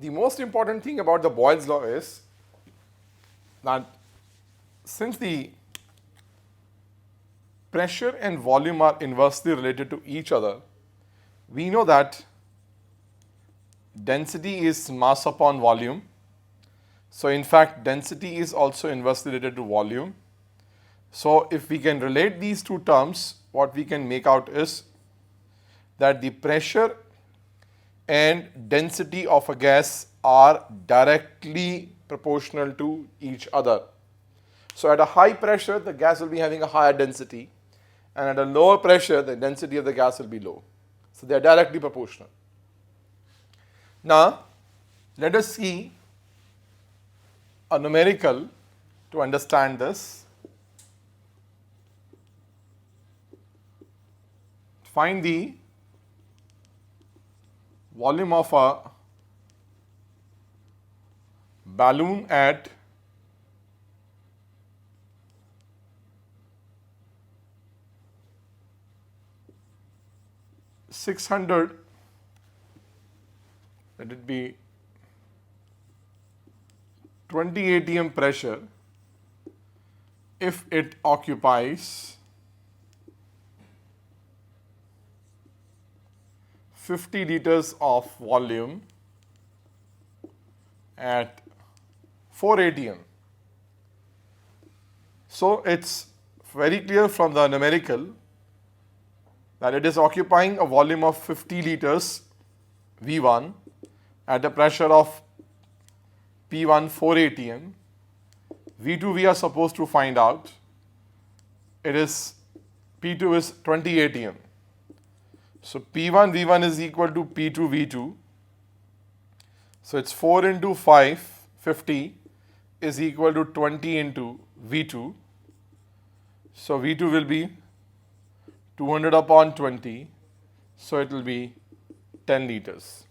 the most important thing about the Boyle's law is that since the pressure and volume are inversely related to each other, we know that density is mass upon volume. So in fact, density is also inversely related to volume. So if we can relate these two terms, what we can make out is that the pressure and density of a gas are directly proportional to each other. So at a high pressure, the gas will be having a higher density, and at a lower pressure, the density of the gas will be low. So they are directly proportional. Now, let us see a numerical to understand this. Find the volume of a balloon at 600, let it be 20 atm pressure if it occupies 50 liters of volume at 4 atm. So it's very clear from the numerical that it is occupying a volume of 50 liters V1 at a pressure of P1 4 atm. V2 we are supposed to find out. It is P2 is 20 atm. So P1 V1 is equal to P2 V2. So it's 4 into 5, 50 is equal to 20 into V2. So V2 will be 200 upon 20. So it will be 10 liters.